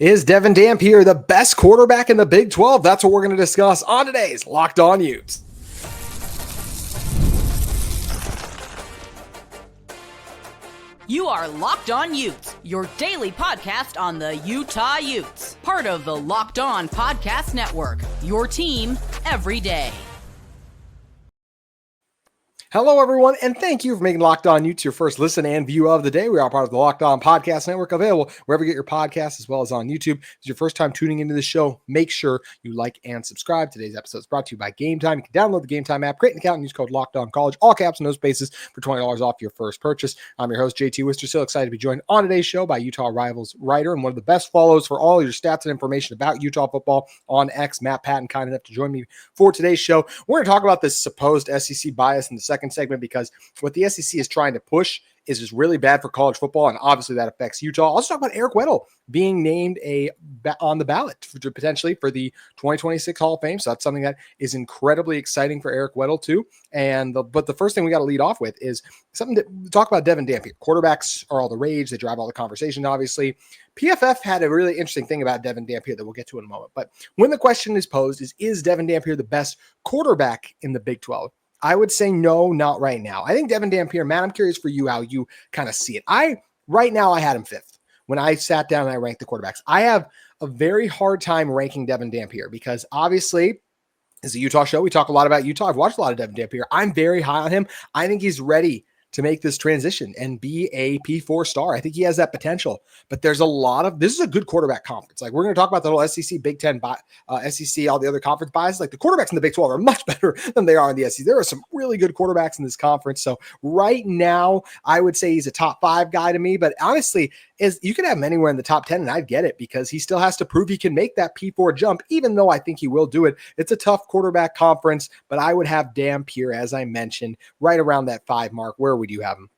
Is Devin Dampier the best quarterback in the Big 12? That's what we're going to discuss on today's Locked On Utes. You are Locked On Utes, your daily podcast on the Utah Utes. Part of the Locked On Podcast Network, your team every day. Hello, everyone, and thank you for making Locked On Utes your first listen and view of the day. We are part of the Locked On Podcast Network, available wherever you get your podcasts, as well as on YouTube. If it's your first time tuning into the show, make sure you like and subscribe. Today's episode is brought to you by Game Time. You can download the Game Time app, create an account, and use code LOCKEDONCollege, all caps, no spaces, for $20 off your first purchase. I'm your host, JT Wistrcill, excited to be joined on today's show by Utah Rivals writer and one of the best follows for all your stats and information about Utah football on X, Matt Patton, kind enough to join me for today's show. We're going to talk about this supposed SEC bias in the second segment, because what the SEC is trying to push is just really bad for college football, and obviously that affects Utah. I'll also talk about Eric Weddle being named on the ballot potentially for the 2026 Hall of Fame. So that's something that is incredibly exciting for Eric Weddle too. But the first thing we got to lead off with is something to talk about. Devin Dampier. Quarterbacks are all the rage. They drive all the conversation, obviously. PFF had a really interesting thing about Devin Dampier that we'll get to in a moment. But when the question is posed is Devin Dampier the best quarterback in the Big 12? I would say no, not right now. I think Devin Dampier, Matt, I'm curious for you how you kind of see it. Right now I had him fifth. When I sat down and I ranked the quarterbacks, I have a very hard time ranking Devin Dampier because obviously it's a Utah show. We talk a lot about Utah. I've watched a lot of Devin Dampier. I'm very high on him. I think he's ready to make this transition and be a P4 star. I think he has that potential, but there's a lot of, this is a good quarterback conference. Like, we're going to talk about the whole SEC, Big 10, SEC, all the other conference biases. Like, the quarterbacks in the Big 12 are much better than they are in the SEC. There are some really good quarterbacks in this conference. So right now I would say he's a top 5 guy to me, but honestly, you could have him anywhere in the top 10 and I'd get it, because he still has to prove he can make that P4 jump, even though I think he will do it. It's a tough quarterback conference, but I would have Dampier, as I mentioned, right around that 5 mark. Where would you have him?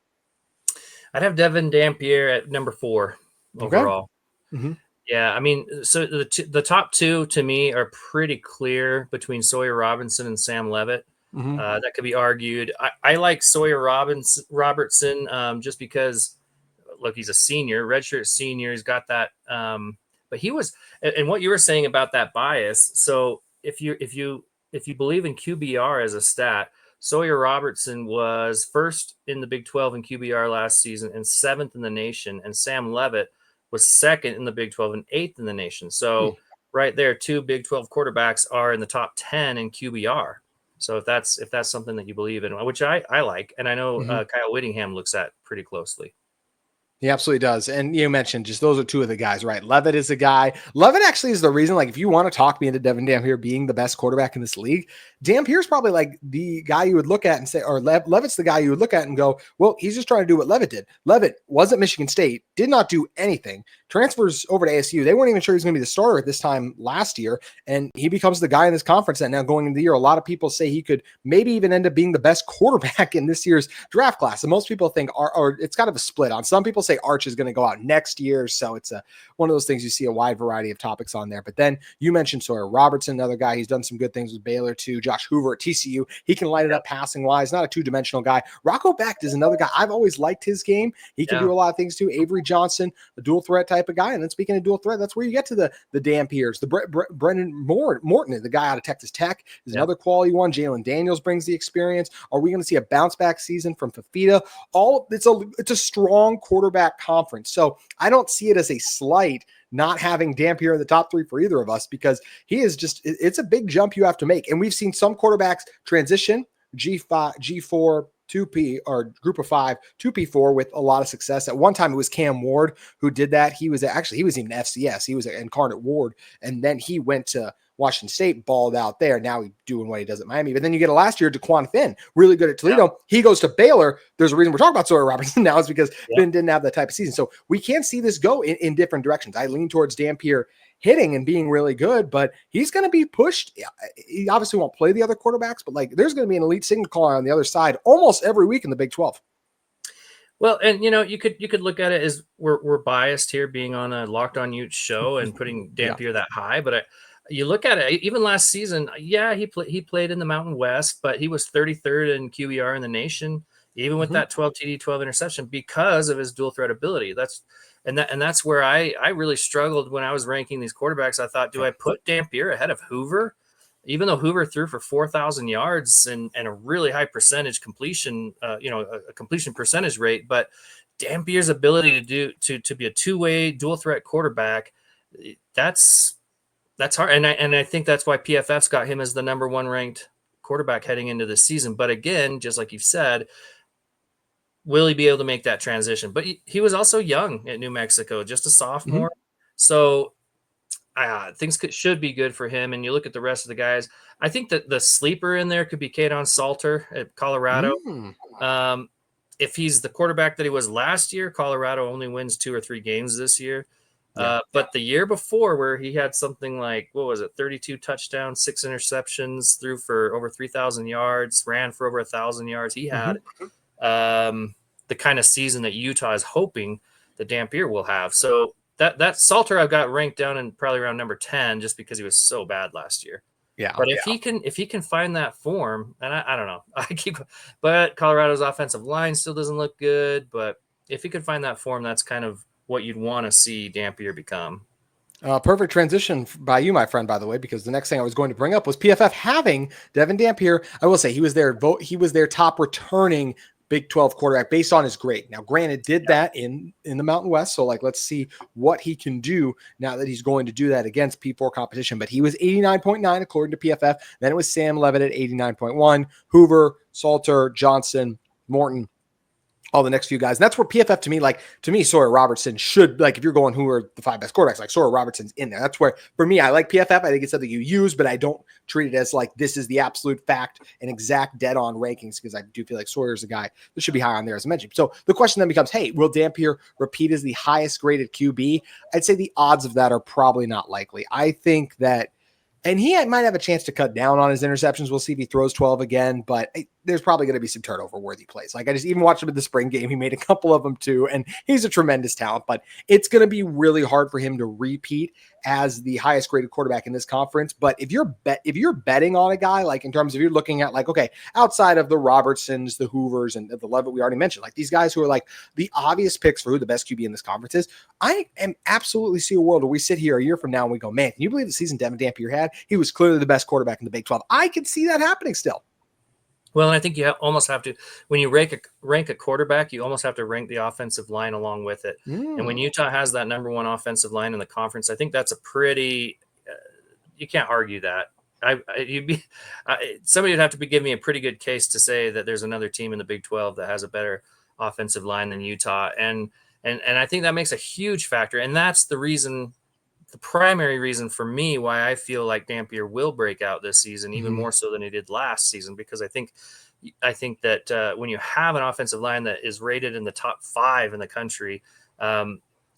I'd have Devin Dampier at number 4 overall. Okay. Mm-hmm. Yeah, I mean, so the top 2 to me are pretty clear between Sawyer Robertson and Sam Leavitt. Mm-hmm. That could be argued. I like Sawyer Robertson just because, look, he's a senior, redshirt senior. He's got that, but he was, and what you were saying about that bias. So if you believe in QBR as a stat, Sawyer Robertson was first in the Big 12 in QBR last season and 7th in the nation, and Sam Leavitt was 2nd in the Big 12 and 8th in the nation. So right there, 2 Big 12 quarterbacks are in the top 10 in QBR. So if that's something that you believe in, which I like, and I know Kyle Whittingham looks at pretty closely. He absolutely does. And you mentioned just those are 2 of the guys, right? Leavitt is a guy. Leavitt actually is the reason, like, if you want to talk me into Devin Dampier being the best quarterback in this league, Dampier's probably like the guy you would look at and say, or Leavitt's the guy you would look at and go, well, he's just trying to do what Leavitt did. Leavitt was at Michigan State, did not do anything, transfers over to ASU. They weren't even sure he was going to be the starter at this time last year. And he becomes the guy in this conference that now going into the year, a lot of people say he could maybe even end up being the best quarterback in this year's draft class. And most people think, or it's kind of a split on. Some people say Arch is going to go out next year. So it's one of those things you see a wide variety of topics on there. But then you mentioned Sawyer Robertson, another guy. He's done some good things with Baylor too. Josh Hoover at TCU. He can light it up passing wise, not a 2-dimensional guy. Rocco Becht is another guy. I've always liked his game. He can do a lot of things too. Avery Johnson, a dual threat type of guy. And then speaking of dual threat, that's where you get to the Dampiers. The Brendan Morton, the guy out of Texas Tech, is another quality one. Jalen Daniels brings the experience. Are we going to see a bounce back season from Fafita? It's a strong quarterback conference. So I don't see it as a slight not having Dampier in the top 3 for either of us, because he is just, it's a big jump you have to make. And we've seen some quarterbacks transition G5, G4, 2P, or group of 5, 2P4 with a lot of success. At one time it was Cam Ward who did that. He was even FCS. He was an Incarnate Ward. And then he went to Washington State, balled out there. Now he's doing what he does at Miami. But then you get a last year, DeQuan Finn, really good at Toledo. Yeah. He goes to Baylor. There's a reason we're talking about Sawyer Robertson now, is because Finn didn't have that type of season. So we can see this go in different directions. I lean towards Dampier hitting and being really good, but he's going to be pushed. He obviously won't play the other quarterbacks, but like, there's going to be an elite signal caller on the other side almost every week in the Big 12. Well, and you could look at it as we're biased here, being on a Locked On Utes show and putting Dampier that high, but you look at it, even last season, he played in the Mountain West, but he was 33rd in QBR in the nation, even with that 12 TD, 12 interception, because of his dual threat ability. And that's where I really struggled when I was ranking these quarterbacks. I thought, do I put Dampier ahead of Hoover? Even though Hoover threw for 4,000 yards and a really high percentage completion, a completion percentage rate, but Dampier's ability to be a two-way dual threat quarterback, that's hard. And I think that's why PFF's got him as the number one ranked quarterback heading into the season. But again, just like you've said, will he be able to make that transition? But he was also young at New Mexico, just a sophomore. So things should be good for him. And you look at the rest of the guys, I think that the sleeper in there could be Kadon Salter at Colorado. If he's the quarterback that he was last year, Colorado only wins 2 or 3 games this year. But the year before, where he had something like, 32 touchdowns, 6 interceptions, threw for over 3,000 yards, ran for over 1,000 yards. He had the kind of season that Utah is hoping that Dampier will have. So that Salter I've got ranked down in probably around number 10 just because he was so bad last year. But if he can find that form, and I don't know, but Colorado's offensive line still doesn't look good. But if he could find that form, that's kind of what you'd want to see Dampier become. Perfect transition by you, my friend, by the way, because the next thing I was going to bring up was PFF having Devin Dampier. I will say he was their top returning Big 12 quarterback based on his grade. Now, granted, did that in the Mountain West. So let's see what he can do now that he's going to do that against P4 competition. But he was 89.9 according to PFF. Then it was Sam Leavitt at 89.1, Hoover, Salter, Johnson, Morton, all the next few guys. And that's where PFF to me, Sawyer Robertson should, if you're going who are the 5 best quarterbacks, Sawyer Robertson's in there. That's where, for me, I like PFF. I think it's something you use, but I don't treat it as this is the absolute fact and exact dead on rankings, because I do feel like Sawyer's a guy that should be high on there, as I mentioned. So the question then becomes, hey, will Dampier repeat as the highest graded QB? I'd say the odds of that are probably not likely. I think that, and he might have a chance to cut down on his interceptions. We'll see if he throws 12 again, but there's probably going to be some turnover-worthy plays. I just even watched him in the spring game. He made a couple of them too, and he's a tremendous talent, but it's going to be really hard for him to repeat as the highest graded quarterback in this conference. But if you're betting on a guy, in terms of you're looking at okay, outside of the Robertsons, the Hoovers, and the Leavitt we already mentioned, these guys who are the obvious picks for who the best QB in this conference is, I am absolutely see a world where we sit here a year from now and we go, man, can you believe the season Devin Dampier had? He was clearly the best quarterback in the Big 12. I can see that happening still. Well, and I think you almost have to, when you rank a quarterback, you almost have to rank the offensive line along with it. And when Utah has that number one offensive line in the conference, I think that's a pretty, you can't argue that. Somebody would have to give me a pretty good case to say that there's another team in the Big 12 that has a better offensive line than Utah. And I think that makes a huge factor. And that's the primary reason for me why I feel like Dampier will break out this season, even more so than he did last season, because I think that when you have an offensive line that is rated in the top 5 in the country,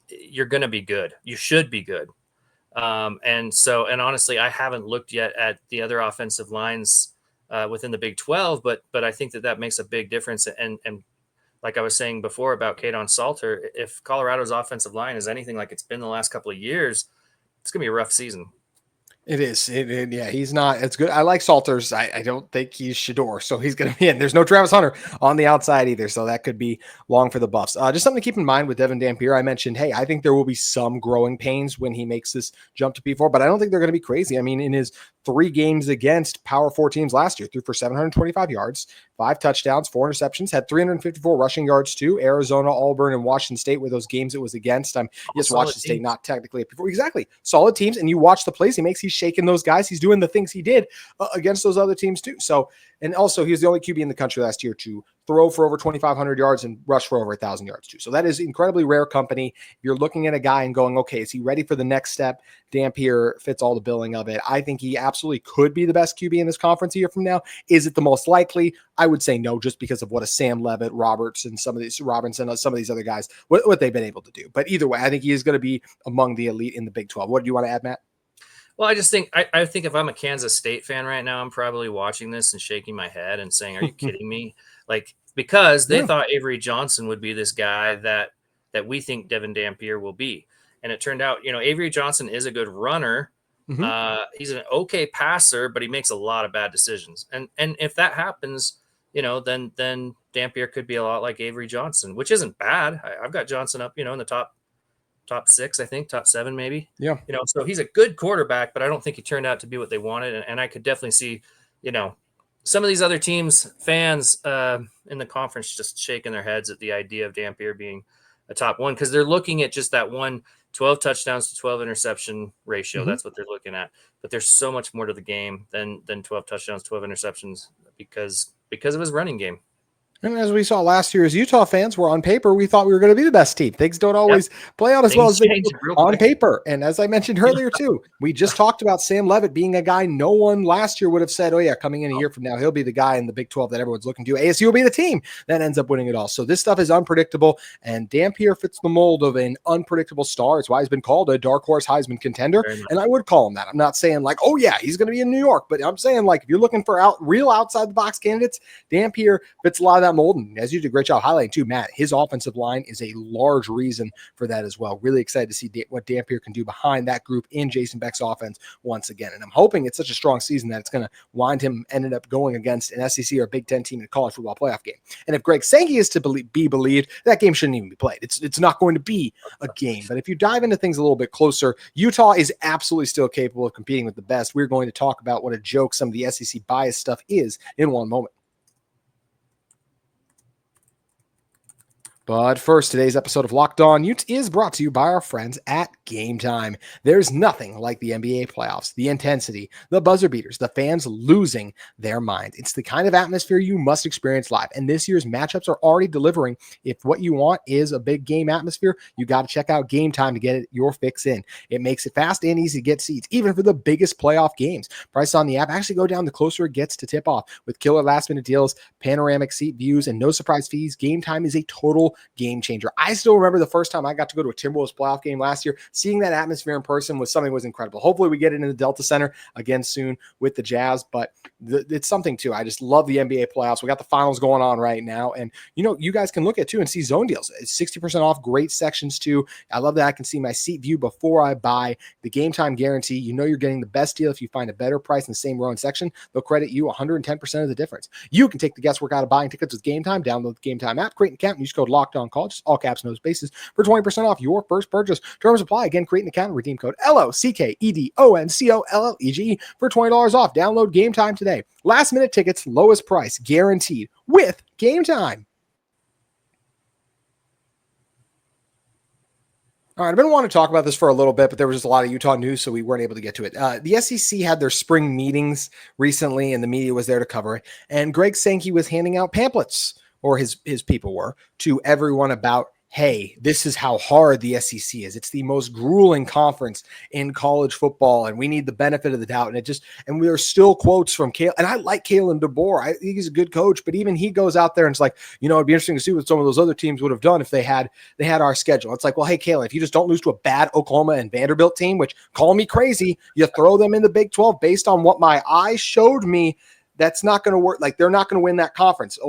you're going to be good. You should be good. And honestly, I haven't looked yet at the other offensive lines within the Big 12, but I think that makes a big difference. And like I was saying before about Kadon Salter, if Colorado's offensive line is anything like it's been the last couple of years, it's going to be a rough season. It is. Yeah, he's not. It's good. I like Salters. I don't think he's Shador, so he's going to be in. There's no Travis Hunter on the outside either, so that could be long for the Buffs. Just something to keep in mind with Devin Dampier. I mentioned, hey, I think there will be some growing pains when he makes this jump to P4, but I don't think they're going to be crazy. I mean, in his 3 games against Power 4 teams last year, threw for 725 yards, 5 touchdowns, 4 interceptions, had 354 rushing yards too. Arizona, Auburn, and Washington State were those games it was against. Yes, Washington State not technically a P4. Exactly. Solid teams, and you watch the plays he makes. He's shaking those guys. He's doing the things he did against those other teams too. So, and also he was the only QB in the country last year to throw for over 2,500 yards and rush for over 1,000 yards too. So that is incredibly rare company. If you're looking at a guy and going, okay, is he ready for the next step? Dampier fits all the billing of it. I think he absolutely could be the best QB in this conference a year from now. Is it the most likely? I would say no, just because of what a Sam Leavitt, Robertson, some of these other guys, what they've been able to do. But either way, I think he is going to be among the elite in the Big 12. What do you want to add, Matt? Well, I just think I think if I'm a Kansas State fan right now, I'm probably watching this and shaking my head and saying, "Are you kidding me?" Because they thought Avery Johnson would be this guy that we think Devin Dampier will be, and it turned out, Avery Johnson is a good runner. He's an okay passer, but he makes a lot of bad decisions. And if that happens, then Dampier could be a lot like Avery Johnson, which isn't bad. I've got Johnson up, in the top top 6, I think, top 7 maybe. Yeah. So he's a good quarterback, but I don't think he turned out to be what they wanted. And I could definitely see, some of these other teams, fans in the conference just shaking their heads at the idea of Dampier being a top 1 because they're looking at just that 12 touchdowns to 12 interception ratio. Mm-hmm. That's what they're looking at. But there's so much more to the game than 12 touchdowns, 12 interceptions because of his running game. And as we saw last year, as Utah fans were on paper, we thought we were going to be the best team. Things don't always play out as well as they do on paper. And as I mentioned earlier, too, we just talked about Sam Leavitt being a guy no one last year would have said, oh, yeah, coming in a year from now, he'll be the guy in the Big 12 that everyone's looking to. ASU will be the team that ends up winning it all. So this stuff is unpredictable. And Dampier fits the mold of an unpredictable star. It's why he's been called a dark horse Heisman contender. And I would call him that. I'm not saying like, oh, yeah, he's going to be in New York. But I'm saying like if you're looking for real outside the box candidates, Dampier fits a lot of that mold. And as you did a great job highlighting too, Matt, his offensive line is a large reason for that as well. Really excited to see what Dampier can do behind that group in Jason Beck's offense once again. And I'm hoping it's such a strong season that it's going to wind him ended up going against an SEC or Big Ten team in a college football playoff game. And if Greg Sankey is to be believed, that game shouldn't even be played. It's not going to be a game. But if you dive into things a little bit closer, Utah is absolutely still capable of competing with the best. We're going to talk about what a joke some of the SEC bias stuff is in one moment. But first, today's episode of Locked On Utes is brought to you by our friends at Game Time. There's nothing like the NBA playoffs, the intensity, the buzzer beaters, the fans losing their mind. It's the kind of atmosphere you must experience live, and this year's matchups are already delivering. If what you want is a big game atmosphere, you got to check out Game Time to get your fix in. It makes it fast and easy to get seats, even for the biggest playoff games. Prices on the app actually go down the closer it gets to tip off. With killer last-minute deals, panoramic seat views, and no surprise fees, Game Time is a total game changer. I still remember the first time I got to go to a Timberwolves playoff game last year. Seeing that atmosphere in person was something that was incredible. Hopefully we get it in the Delta Center again soon with the Jazz, but it's something too. I just love the NBA playoffs. We got the finals going on right now, and you guys can look at too and see zone deals. It's 60% off, great sections too. I love that I can see my seat view before I buy. The Game Time guarantee. You're getting the best deal if you find a better price in the same row and section. They'll credit you 110% of the difference. You can take the guesswork out of buying tickets with Game Time. Download the Game Time app, create an account, and use code LOCKEDONCALL, just all caps, no spaces, for 20% off your first purchase. Terms apply. Again, create an account and redeem code LOCKEDONCOLLEGE for $20 off. Download Game Time today. Last minute tickets, lowest price guaranteed with Game Time. All right, I've been wanting to talk about this for a little bit, but there was just a lot of Utah news, so we weren't able to get to it. The SEC had their spring meetings recently, and the media was there to cover it. And Greg Sankey was handing out pamphlets, or his people were, to everyone about, hey, this is how hard the SEC is. It's the most grueling conference in college football, and we need the benefit of the doubt. And there are still quotes from Kale, and I like Kalen DeBoer. I think he's a good coach, but even he goes out there and it's like, it'd be interesting to see what some of those other teams would have done if they had our schedule. It's like, well, hey, Kalen, if you just don't lose to a bad Oklahoma and Vanderbilt team, which call me crazy, you throw them in the Big 12 based on what my eyes showed me, that's not going to work. Like, they're not going to win that conference.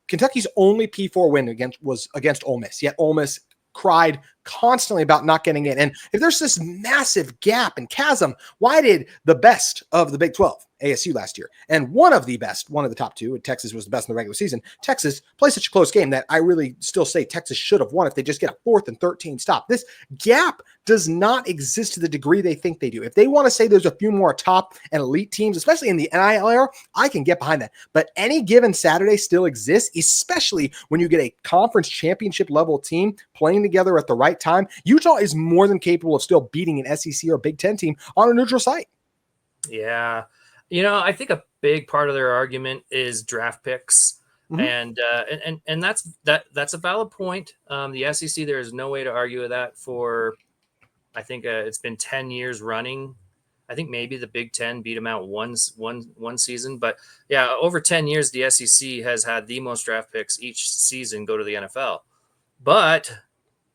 Kentucky's only P4 win was against Ole Miss, yet Ole Miss cried constantly about not getting in. And if there's this massive gap and chasm, why did the best of the Big 12, ASU last year, and one of the top two, and Texas was the best in the regular season, Texas play such a close game that I really still say Texas should have won if they just get a 4th and 13 stop. This gap does not exist to the degree they think they do. If they want to say there's a few more top and elite teams, especially in the NIL era, I can get behind that. But any given Saturday still exists, especially when you get a conference championship level team playing together at the right time. Utah is more than capable of still beating an SEC or Big Ten team on a neutral site. Yeah. I think a big part of their argument is draft picks. Mm-hmm. And that's a valid point. The SEC, there is no way to argue with that for, I think it's been 10 years running. I think maybe the Big Ten beat them out one season, but yeah, over 10 years, the SEC has had the most draft picks each season go to the NFL. But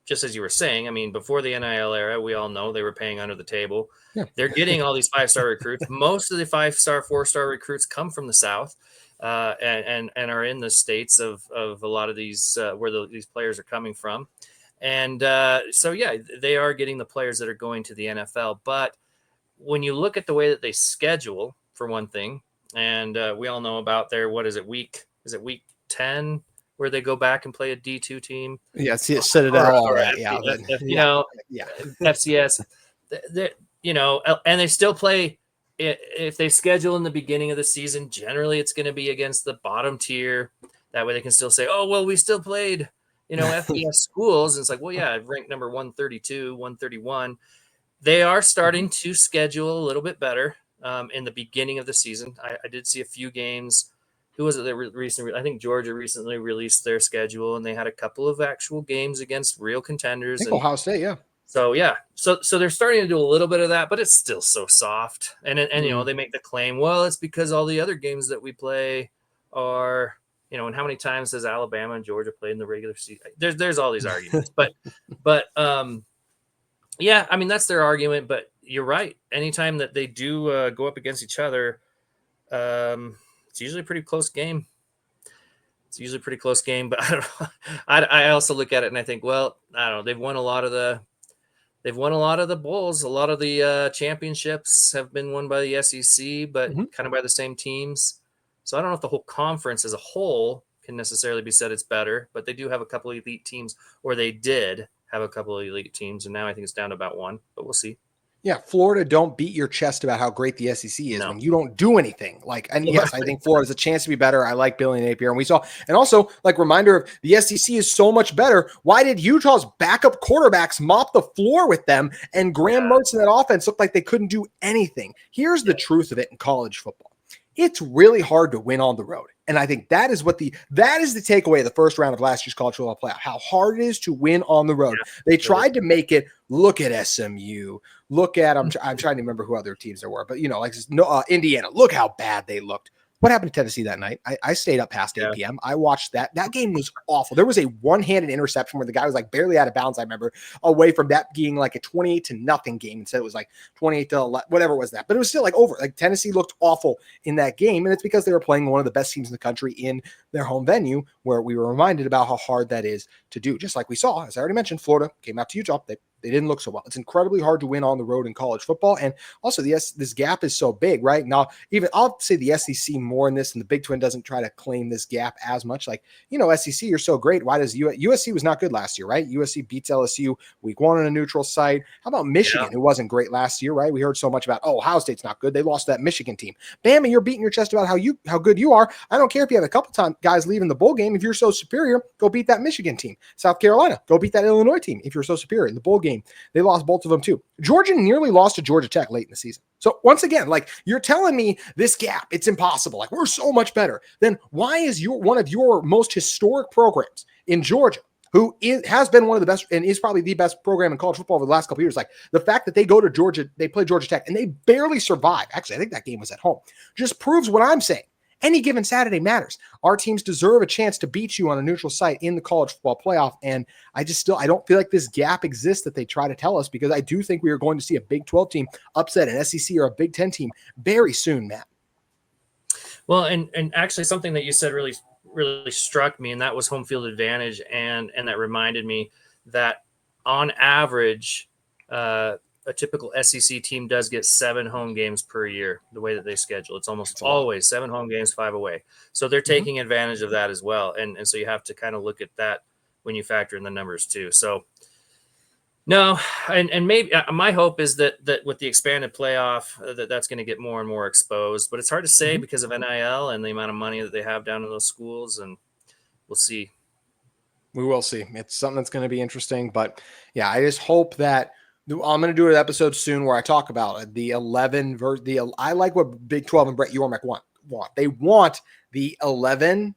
just as you were saying, I mean, before the NIL era, we all know they were paying under the table. Yeah. They're getting all these 5-star recruits. Most of the 5-star, 4-star recruits come from the South and are in the states of a lot of these where these players are coming from. And so, yeah, they are getting the players that are going to the NFL. But when you look at the way that they schedule, for one thing, and we all know about their, week 10? where they go back and play a D2 team. Yeah, see it Citadel, all that. Yeah, FCS. And they still play. If they schedule in the beginning of the season, generally it's going to be against the bottom tier. That way they can still say, oh, well, we still played, FBS schools. And it's like, well, yeah, I've ranked number 132, 131. They are starting to schedule a little bit better in the beginning of the season. I did see a few games. Who was it that recently? I think Georgia recently released their schedule, and they had a couple of actual games against real contenders. I think Ohio State, yeah. So yeah, so they're starting to do a little bit of that, but it's still so soft. And they make the claim, well, it's because all the other games that we play are, and how many times does Alabama and Georgia play in the regular season? There's all these arguments, but yeah, I mean that's their argument. But you're right. Anytime that they do go up against each other, it's usually a pretty close game. But I don't know. I also look at it and I think, well, I don't know. They've won a lot of the bowls. A lot of the championships have been won by the SEC, but kind of by the same teams. So I don't know if the whole conference as a whole can necessarily be said it's better, but they do have a couple of elite teams, or they did have a couple of elite teams, and now I think it's down to about one, but we'll see. Yeah, Florida, don't beat your chest about how great the SEC is when you don't do anything. And yes, I think Florida's a chance to be better. I like Billy Napier. And also, reminder of the SEC is so much better. Why did Utah's backup quarterbacks mop the floor with them, and Graham Mertz in that offense looked like they couldn't do anything? Here's the truth of it in college football. It's really hard to win on the road. And I think that is the takeaway of the first round of last year's college football playoff, how hard it is to win on the road. Yeah, they tried to make it, look at SMU, look at, I'm trying to remember who other teams there were, but Indiana, look how bad they looked. What happened to Tennessee that night? I stayed up past 8 p.m. I watched that. That game was awful. There was a one-handed interception where the guy was barely out of bounds, I remember, away from that being a 28-0 game. Instead, it was 28-11, whatever was that. But it was still over. Tennessee looked awful in that game, and it's because they were playing one of the best teams in the country in their home venue, where we were reminded about how hard that is to do. Just like we saw, as I already mentioned, Florida came out to Utah. They didn't look so well. It's incredibly hard to win on the road in college football. And also this gap is so big, right? Now, even I'll say the SEC more in this, and the Big 12 doesn't try to claim this gap as much. SEC, you're so great. Why does USC was not good last year, right? USC beats LSU week 1 on a neutral site. How about Michigan, who wasn't great last year, right? We heard so much about, Ohio State's not good. They lost to that Michigan team. Bama, you're beating your chest about how good you are. I don't care if you have a couple times guys leaving the bowl game. If you're so superior, go beat that Michigan team. South Carolina, go beat that Illinois team. If you're so superior in the bowl game, they lost both of them too. Georgia nearly lost to Georgia Tech late in the season. So once again, you're telling me this gap, it's impossible. We're so much better. Then why is one of your most historic programs in Georgia, who has been one of the best and is probably the best program in college football over the last couple of years, the fact that they go to Georgia, they play Georgia Tech, and they barely survive. Actually, I think that game was at home. Just proves what I'm saying. Any given Saturday matters. Our teams deserve a chance to beat you on a neutral site in the college football playoff. And I don't feel like this gap exists that they try to tell us, because I do think we are going to see a Big 12 team upset an SEC or a Big 10 team very soon, Matt. Well, and actually something that you said really, really struck me, and that was home field advantage. And that reminded me that on average, a typical SEC team does get 7 home games per year, the way that they schedule. It's almost always 7 home games, 5 away. So they're taking advantage of that as well. And so you have to kind of look at that when you factor in the numbers too. So no, and maybe my hope is that with the expanded playoff, that's going to get more and more exposed, but it's hard to say because of NIL and the amount of money that they have down in those schools, and we'll see. We will see. It's something that's going to be interesting, but yeah, I just hope that I'm going to do an episode soon where I talk about it. The 11 I like what Big 12 and Brett Yormark want. They want the 11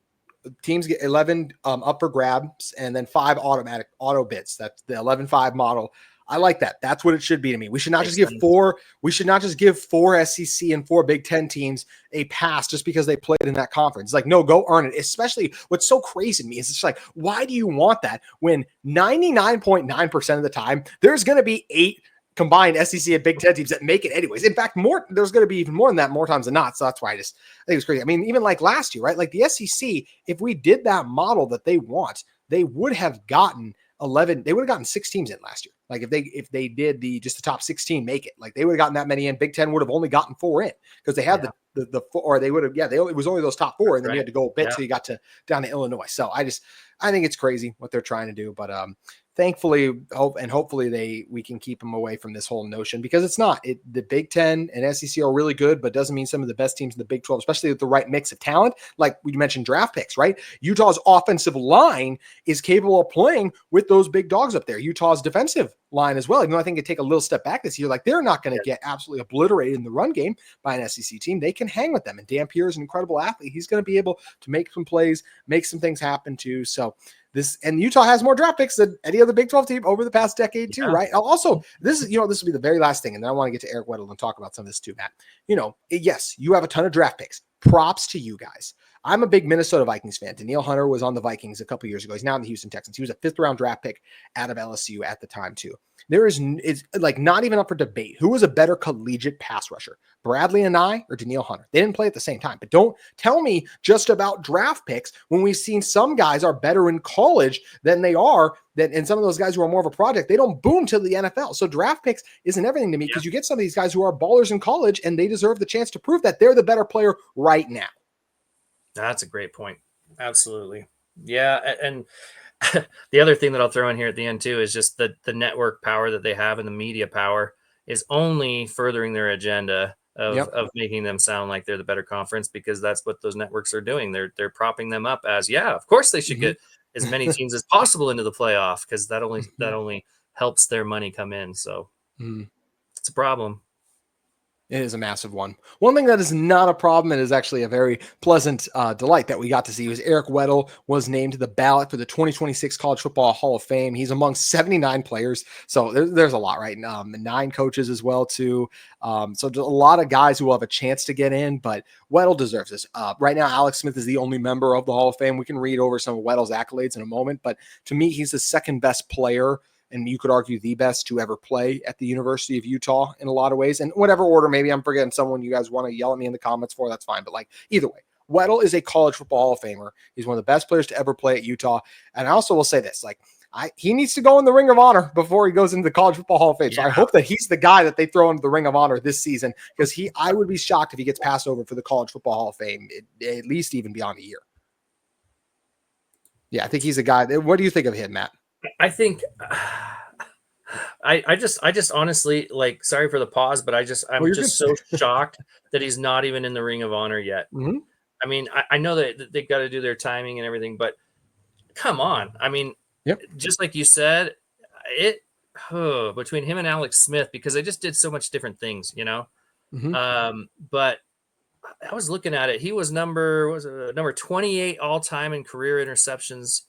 teams get 11 up for grabs and then 5 automatic auto bits. That's the 11-5 model. I like that. That's what it should be to me. We should not just give 4. We should not just give 4 SEC and 4 Big 10 teams a pass just because they played in that conference. It's no, go earn it. Especially what's so crazy to me is it's why do you want that when 99.9% of the time there's going to be 8 combined SEC and Big 10 teams that make it anyways. In fact, there's going to be even more than that more times than not. So that's why I think it's crazy. I mean, even last year, right? The SEC, if we did that model that they want, they would have gotten 11, they would have gotten 6 teams in last year. Like if they did just the top 16 make it, like they would have gotten that many in. Big Ten would have only gotten 4 in because they had the four, or they would have, it was only those top 4, and then you had to go a bit till you got down to Illinois. So I think it's crazy what they're trying to do, but thankfully, hopefully we can keep them away from this whole notion, because it's not. The Big Ten and SEC are really good, but doesn't mean some of the best teams in the Big 12, especially with the right mix of talent, like we mentioned draft picks, right? Utah's offensive line is capable of playing with those big dogs up there. Utah's defensive line as well, even though I think it'd take a little step back this year. Like they're not going to get absolutely obliterated in the run game by an SEC team. They can hang with them, and Dampier is an incredible athlete. He's going to be able to make some plays, make some things happen too. So and Utah has more draft picks than any other Big 12 team over the past decade too, right? Also, this will be the very last thing, and then I want to get to Eric Weddle and talk about some of this too, Matt. Yes, you have a ton of draft picks. Props to you guys. I'm a big Minnesota Vikings fan. Danielle Hunter was on the Vikings a couple years ago. He's now in the Houston Texans. He was a 5th round draft pick out of LSU at the time too. It's like not even up for debate. Who was a better collegiate pass rusher, Bradley and I or Danielle Hunter? They didn't play at the same time, but don't tell me just about draft picks when we've seen some guys are better in college than they are and some of those guys who are more of a project, they don't boom to the NFL. So draft picks isn't everything to me, because you get some of these guys who are ballers in college and they deserve the chance to prove that they're the better player right now. That's a great point. Absolutely. Yeah. And the other thing that I'll throw in here at the end too is just the network power that they have, and the media power is only furthering their agenda of making them sound like they're the better conference, because that's what those networks are doing. They're propping them up as, of course they should get as many teams as possible into the playoff, because that only helps their money come in. So it's a problem. It is a massive one. One thing that is not a problem, and is actually a very pleasant delight that we got to see, was Eric Weddle was named to the ballot for the 2026 College Football Hall of Fame. He's among 79 players. So there's a lot, right? 9 coaches as well, too. So a lot of guys who will have a chance to get in, but Weddle deserves this. Right now, Alex Smith is the only member of the Hall of Fame. We can read over some of Weddle's accolades in a moment, but to me, he's the second best player, and you could argue the best to ever play at the University of Utah in a lot of ways. And whatever order, maybe I'm forgetting someone you guys want to yell at me in the comments for, that's fine. But like either way, Weddle is a college football Hall of Famer. He's one of the best players to ever play at Utah. And I also will say this, he needs to go in the Ring of Honor before he goes into the College Football Hall of Fame. So I hope that he's the guy that they throw into the Ring of Honor this season, because I would be shocked if he gets passed over for the College Football Hall of Fame, at least even beyond a year. Yeah, I think he's a guy. What do you think of him, Matt? I think I just honestly, like, sorry for the pause, but I'm just so shocked that he's not even in the Ring of Honor yet. Mm-hmm. I mean, I know that they got to do their timing and everything, but come on. I mean, just like you said, between him and Alex Smith, because they just did so much different things, Mm-hmm. But I was looking at it. He was number 28 all time in career interceptions,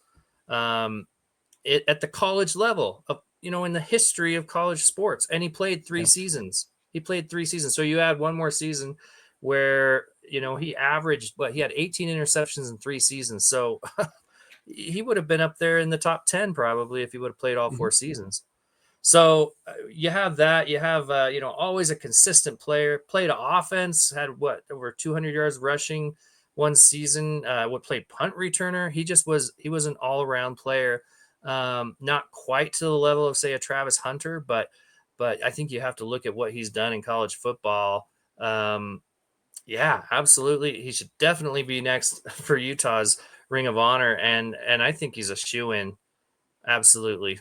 at the college level of, in the history of college sports. And he played 3 seasons. So you add one more season where, he averaged, he had 18 interceptions in 3 seasons. So he would have been up there in the top 10 probably if he would have played all 4 seasons. So you have that. You have, always a consistent player. Played offense, had over 200 yards rushing one season. Played punt returner. He was an all-around player. Not quite to the level of, say, a Travis Hunter, but I think you have to look at what he's done in college football. Absolutely. He should definitely be next for Utah's Ring of Honor. And I think he's a shoo-in. Absolutely.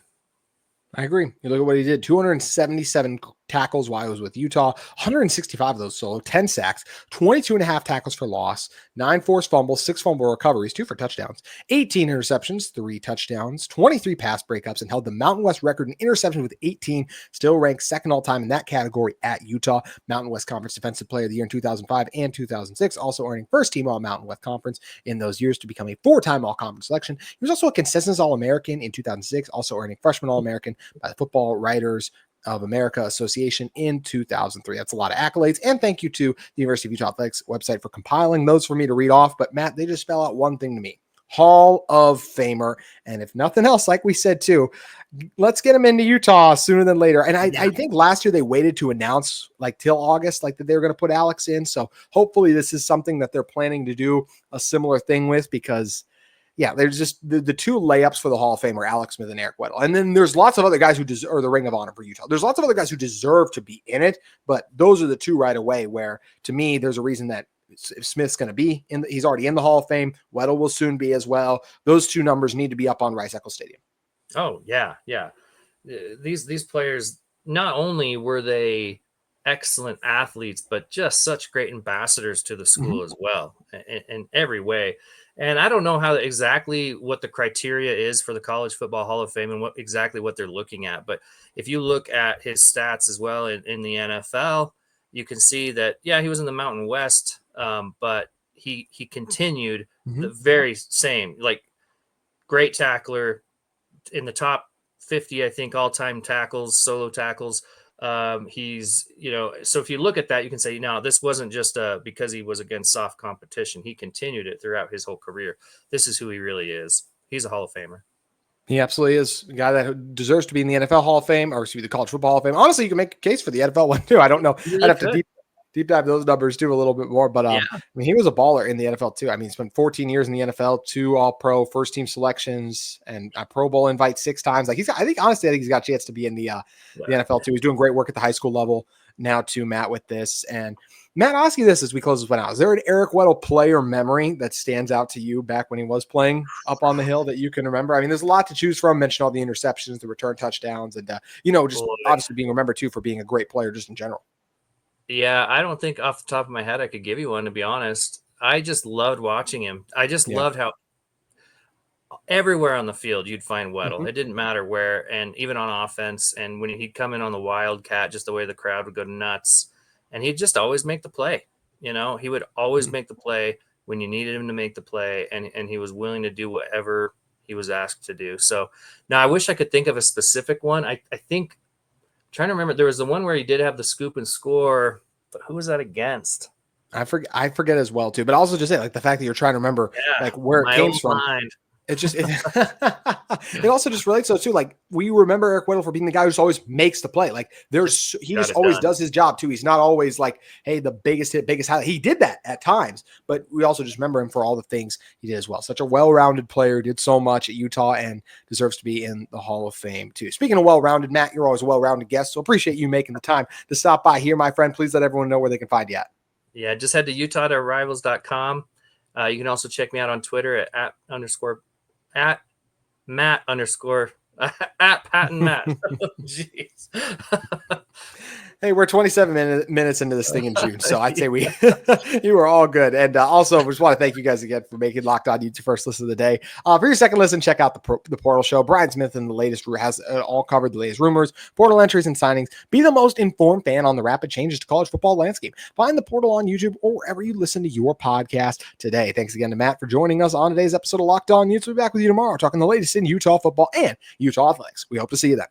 I agree. You look at what he did, 277 tackles while he was with Utah, 165 of those solo, 10 sacks, 22 and a half tackles for loss, 9 forced fumbles, 6 fumble recoveries, 2 for touchdowns, 18 interceptions, 3 touchdowns, 23 pass breakups, and held the Mountain West record in interceptions with 18, still ranked second all time in that category at Utah. Mountain West Conference Defensive Player of the Year in 2005 and 2006, also earning first team All Mountain West Conference in those years to become a 4-time All Conference selection. He was also a consensus All-American in 2006, also earning freshman All-American by the Football Writers of America Association in 2003. That's a lot of accolades. And thank you to the University of Utah Athletics website for compiling those for me to read off. But Matt, they just spell out one thing to me: Hall of Famer. And if nothing else, like we said too, let's get him into Utah sooner than later. And I think last year they waited to announce till August, that they were going to put Alex in. So hopefully this is something that they're planning to do a similar thing with, because yeah, there's just the two layups for the Hall of Fame are Alex Smith and Eric Weddle. And then there's lots of other guys who deserve the Ring of Honor for Utah. There's lots of other guys who deserve to be in it, but those are the two right away where, to me, there's a reason that if Smith's going to be in, he's already in the Hall of Fame. Weddle will soon be as well. Those two numbers need to be up on Rice-Eccles Stadium. Oh, yeah, yeah. These players, not only were they excellent athletes, but just such great ambassadors to the school as well in every way. And I don't know how exactly what the criteria is for the College Football Hall of Fame and what they're looking at. But if you look at his stats as well in the NFL, you can see that, yeah, he was in the Mountain West, but he continued the very same, like, great tackler, in the top 50, I think, all-time tackles, solo tackles. He's, so if you look at that, you can say, no, this wasn't just because he was against soft competition. He continued it throughout his whole career. This is who he really is. He's a Hall of Famer. He absolutely is a guy that deserves to be in the NFL Hall of Fame, or excuse me, the College Football Hall of Fame. Honestly, you can make a case for the NFL one too. I don't know. Really I'd have to deep dive those numbers too a little bit more, but I mean, he was a baller in the NFL too. I mean, he spent 14 years in the NFL, 2 All-Pro, first team selections, and a Pro Bowl invite 6 times. Like, I think he's got a chance to be in the NFL too. He's doing great work at the high school level now too, Matt, with this. And Matt, I'll ask you this as we close this one out. Is there an Eric Weddle player memory that stands out to you back when he was playing up on the hill that you can remember? I mean, there's a lot to choose from. Mention all the interceptions, the return touchdowns, and just obviously being remembered too for being a great player just in general. Yeah, I don't think off the top of my head I could give you one, to be honest. I just loved watching him. I just loved how everywhere on the field you'd find Weddle. It didn't matter where, and even on offense. And when he'd come in on the Wildcat, just the way the crowd would go nuts, and he'd just always make the play. He would always make the play when you needed him to make the play, and he was willing to do whatever he was asked to do. So now I wish I could think of a specific one. I think, trying to remember, there was the one where he did have the scoop and score, but who was that against? I forget as well too, but also just say, like, the fact that you're trying to remember like where it came from. It it also just relates to too. Like, we remember Eric Weddle for being the guy who always makes the play. Like, he just always does his job too. He's not always like, hey, the biggest hit, biggest highlight. He did that at times, but we also just remember him for all the things he did as well. Such a well-rounded player, did so much at Utah, and deserves to be in the Hall of Fame too. Speaking of well-rounded, Matt, you're always a well-rounded guest, so appreciate you making the time to stop by here, my friend. Please let everyone know where they can find you at. Yeah, just head to utah.rivals.com. You can also check me out on Twitter at Matt _ at Patton Matt. Jeez. Hey, we're 27 minutes into this thing in June, so I'd say you are all good. And also, we just want to thank you guys again for making Locked On Utes your first listen of the day. For your second listen, check out the Portal Show. Brian Smith and the latest has all covered the latest rumors, portal entries, and signings. Be the most informed fan on the rapid changes to college football landscape. Find the Portal on YouTube or wherever you listen to your podcast today. Thanks again to Matt for joining us on today's episode of Locked On Utes. We'll be back with you tomorrow talking the latest in Utah football and Utah athletics. We hope to see you then.